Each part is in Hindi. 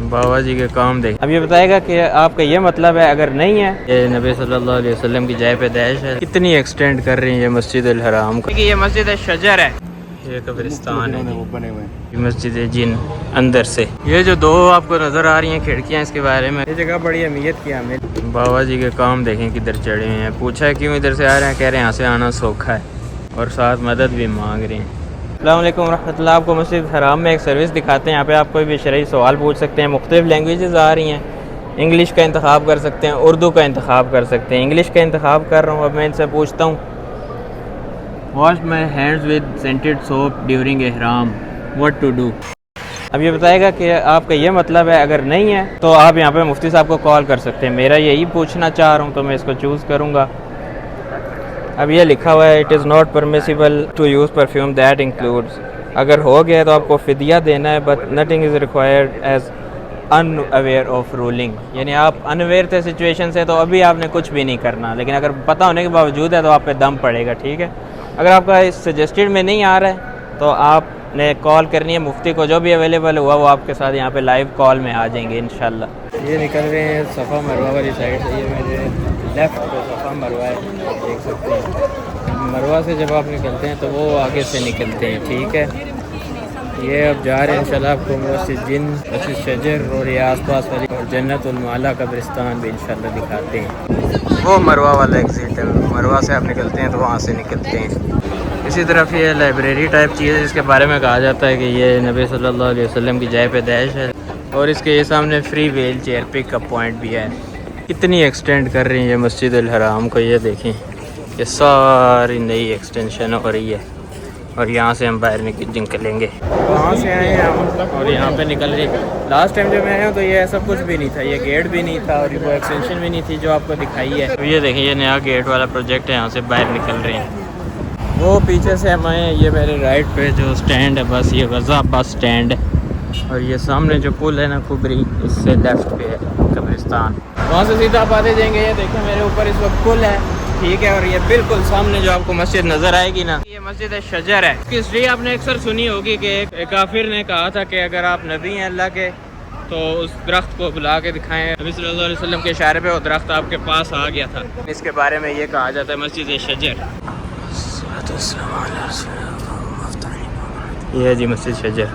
बाबा जी के काम देखें। अब ये बताएगा कि आपका ये मतलब है, अगर नहीं है, ये नबी सल्लल्लाहु अलैहि वसल्लम की जाय पैदाइश है। कितनी एक्सटेंड कर रही है ये मस्जिद अल हराम को। ये मस्जिद शजर है, ये कब्रिस्तान है, वो बने हुए हैं। मस्जिद जिन अंदर से ये जो दो आपको नज़र आ रही हैं खिड़कियाँ, इसके बारे में ये जगह बड़ी अहमियत की हमें। बाबा जी के काम देखें किधर चढ़े हुए हैं। पूछा है क्यों इधर से आ रहे हैं, कह रहे हैं यहाँ से आना सौखा है और साथ मदद भी मांग रहे हैं। अस्सलाम वालेकुम रहमतुल्लाह। आपको मस्जिद हराम में एक सर्विस दिखाते हैं। यहाँ पे आप कोई भी शरई सवाल पूछ सकते हैं। मुख्तलिफ लैंग्वेजेस आ रही हैं। इंग्लिश का इंतखाब कर सकते हैं, उर्दू का इंतखाब कर सकते हैं। इंग्लिश का इंतखाब कर रहा हूँ। अब मैं इनसे पूछता हूँ, wash my hands with scented soap during एहराम, व्हाट टू डू। अब ये बताएगा कि आपका ये मतलब है, अगर नहीं है तो आप यहाँ पे मुफ्ती साहब को कॉल कर सकते हैं। मेरा यही पूछना चाह रहा हूँ तो मैं इसको चूज़ करूँगा। अब ये लिखा हुआ है, it is not permissible to use perfume that includes. अगर हो गया तो आपको फिदिया देना है, but nothing is required as unaware of ruling. यानी आप अनअवेयर थे सिचुएशन से तो अभी आपने कुछ भी नहीं करना, लेकिन अगर पता होने के बावजूद है तो आप पे दम पड़ेगा। ठीक है, अगर आपका इस सजेस्टेड में नहीं आ रहा है तो आपने कॉल करनी है मुफ्ती को। जो भी अवेलेबल हुआ वो आपके साथ यहाँ पे लाइव कॉल में आ जाएंगे इंशाल्लाह। ये निकल रहे हैं सफ़ा मरवा वाली साइड से। ये मेरे लेफ़्ट पे सफ़ा मरवा है, देख सकते हैं। मरवा से जब आप निकलते हैं तो वो आगे से निकलते हैं। ठीक है, ये अब जा रहे हैं इंशाल्लाह आपको मस्जिद जिन, मस्जिद शजर और ये आसपास वाली और जन्नतुल माला कब्रिस्तान भी इंशाल्लाह दिखाते हैं। वो मरवा वाला एग्जिट है, मरवा से आप निकलते हैं तो वहाँ से निकलते हैं। इसी तरफ ये लाइब्रेरी टाइप चीज़ है जिसके बारे में कहा जाता है कि ये नबी सल्लल्लाहु अलैहि वसल्लम की जाय पैदाइश है। और इसके ये सामने free wheel chair pickup point भी है। कितनी एक्सटेंड कर रही है ये मस्जिद अल हराम को, ये देखें, ये सारी नई एक्सटेंशन हो रही है। और यहाँ से हम बाहर निकलेंगे। वहाँ से आए हैं हम और यहाँ पे निकल रहे हैं। लास्ट टाइम जब मैं आया तो ये ऐसा कुछ भी नहीं था, ये गेट भी नहीं था और वो एक्सटेंशन भी नहीं थी जो आपको दिखाई है। तो ये देखें, ये नया गेट वाला प्रोजेक्ट है, यहाँ से बाहर निकल रहे हैं। वो पीछे से हम आए, ये मेरे राइट पे जो स्टैंड है बस ये गज़ा बस स्टैंड है। और ये सामने जो पुल है ना कुबरी, इससे लेफ्ट पे है कब्रिस्तान। वहाँ से सीधा आप आते जाएंगे। ये देखें मेरे ऊपर इस वक्त पुल है, ठीक है। और ये बिल्कुल सामने जो आपको मस्जिद नज़र आएगी ना, ये मस्जिद शजर है। इसकी हिस्ट्री आपने अक्सर सुनी होगी कि एक काफिर ने कहा था कि अगर आप नबी हैं अल्लाह के तो उस दरख्त को बुला के दिखाएं। नबी सल्लल्लाहु अलैहि वसल्लम के इशारे पे वो दरख्त आपके पास आ गया था। इसके बारे में ये कहा जाता है मस्जिद शजर। ये है जी मस्जिद शजर।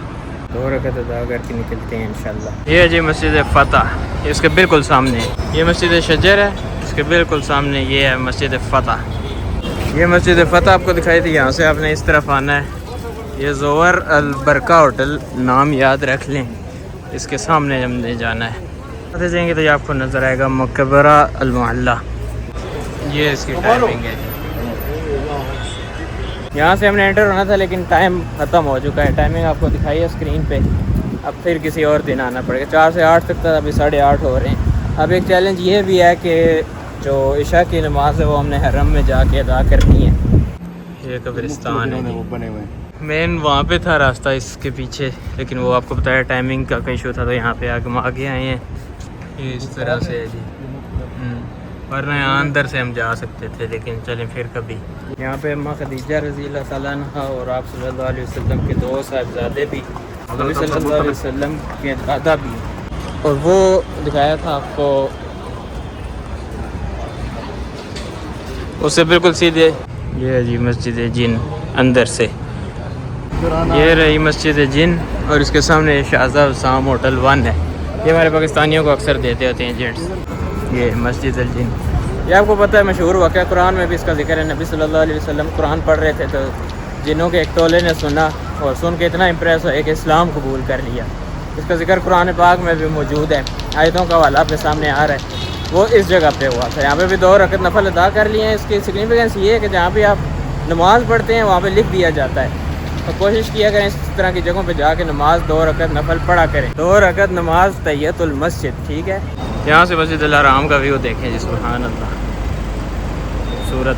2 रकात अदा करके निकलते हैं इंशाल्लाह। ये है जी मस्जिद फ़तह, इसके बिल्कुल सामने ये मस्जिद शजर है, इसके बिल्कुल सामने ये है मस्जिद फ़तह। ये मस्जिद फ़तह आपको दिखाई थी, यहाँ से आपने इस तरफ आना है। ये ज़ोवर अल बरका होटल, नाम याद रख लें, इसके सामने हमने जाना है। आते जाएंगे तो ये आपको नज़र आएगा मकबरा अल मोहल्ला। ये इसकी टाइमिंग है। यहाँ से हमने एंटर होना था लेकिन टाइम ख़त्म हो चुका है। टाइमिंग आपको दिखाई है स्क्रीन पे। अब फिर किसी और दिन आना पड़ेगा। 4 से 8 तक था, अभी 8:30 हो रहे हैं। अब एक चैलेंज ये भी है कि जो इशा की नमाज है वो हमने हरम में जाके अदा करनी है। ये कब्रिस्तान है, वो बने हुए मेन वहाँ पे था रास्ता इसके पीछे, लेकिन वो आपको बताया टाइमिंग का कहीं इशू था तो यहाँ पे आगे आए हैं। ये इस तरह से है जी, वरना यहाँ अंदर से हम जा सकते थे, लेकिन चलें फिर कभी। यहाँ पे अम्मा खदीजा रज़ी अल्लाह तआला अन्हा और आप सल्लल्लाहु अलैहि वसल्लम के 2 साहिबज़ादे भी, नबी सल्लल्लाहु अलैहि वसल्लम के दादा भी, और वो दिखाया था आपको उससे बिल्कुल सीधे। ये है जी मस्जिद जिन अंदर से, ये रही मस्जिद जिन और इसके सामने शाहज़ाद शाम होटल 1 है। ये हमारे पाकिस्तानियों को अक्सर देते होते हैं जेंट्स। ये मस्जिद अल जिन, ये आपको पता है मशहूर वाक़या, कुरान में भी इसका जिक्र है। नबी सल्लल्लाहु अलैहि वसल्लम कुरान पढ़ रहे थे तो जिन्हों के एक टोले ने सुना और सुन के इतना इम्प्रेस हुआ कि इस्लाम कबूल कर लिया। इसका जिक्र कुरान पाक में भी मौजूद है, आयतों का हवाला आपके सामने आ रहा है। वो इस जगह पे हुआ था। यहाँ पे भी 2 रकात नफल अदा कर लिए हैं। इसकी सिग्निफिकेंस ये है कि जहाँ भी आप नमाज़ पढ़ते हैं वहाँ पे लिख दिया जाता है, तो कोशिश किया करें इस तरह की जगहों पे जाके नमाज 2 रकात नफल पढ़ा करें। 2 रकात नमाज तहियतुल मस्जिद, ठीक है। यहाँ से मस्जिद अल हराम का व्यू देखें जी, सुभान अल्लाह, खूबसूरत।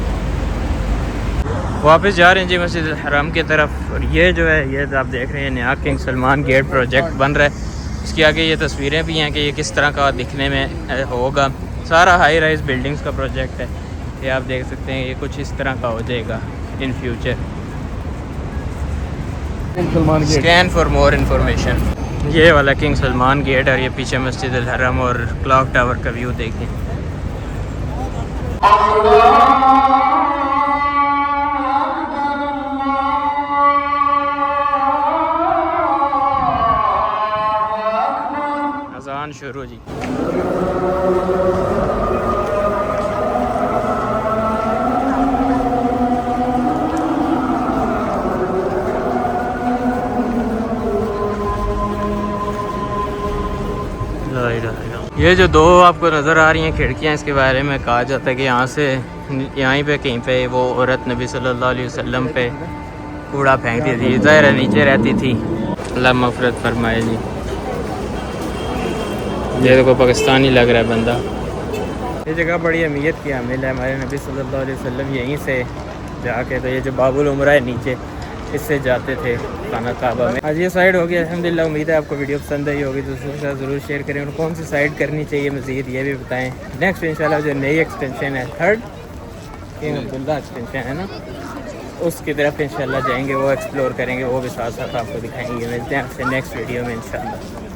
वापस जा रहे हैं जी मस्जिद अल हराम की तरफ। और ये जो है ये आप देख रहे हैं नया किंग सलमान गेट प्रोजेक्ट बन रहा है। इसके आगे ये तस्वीरें भी हैं कि ये किस तरह का दिखने में होगा। सारा हाई राइज बिल्डिंग्स का प्रोजेक्ट है। ये आप देख सकते हैं ये कुछ इस तरह का हो जाएगा in future. Scan for more information. ये वाला किंग सलमान गेट और ये पीछे मस्जिद अल हरम और क्लॉक टावर का व्यू देखें। अजान शुरू जी। ये जो दो आपको नज़र आ रही हैं खिड़कियाँ, इसके बारे में कहा जाता है कि यहाँ से यहीं पे कहीं पे वो औरत नबी सल्लल्लाहु अलैहि वसल्लम पे कूड़ा फेंकती थी, ज़ाहिर है नीचे रहती थी। अल्लाह मग़फ़िरत फरमाए जी। ये देखो पाकिस्तानी लग रहा है बंदा। ये जगह बड़ी अहमियत की हामिल है, हमारे नबी सल्लल्लाहु अलैहि वसल्लम यहीं से जाके, तो ये जो बाबुल उमरा है नीचे, इससे जाते थे खाना काबा में। आज ये साइड होगी अल्हम्दुलिल्लाह। उम्मीद है आपको वीडियो पसंद आई होगी, दूसरों के साथ ज़रूर शेयर करें और कौन सी साइड करनी चाहिए मज़ीद ये भी बताएं। नेक्स्ट इंशाल्लाह जो नई एक्सटेंशन है, थर्ड किंग अब्दुल्ला एक्सटेंशन है ना, उसकी तरफ इंशाल्लाह जाएंगे, वो एक्सप्लोर करेंगे, वो भी साथ साथ आपको दिखाएंगे। मिलते हैं आपसे नेक्स्ट वीडियो में इंशाल्लाह।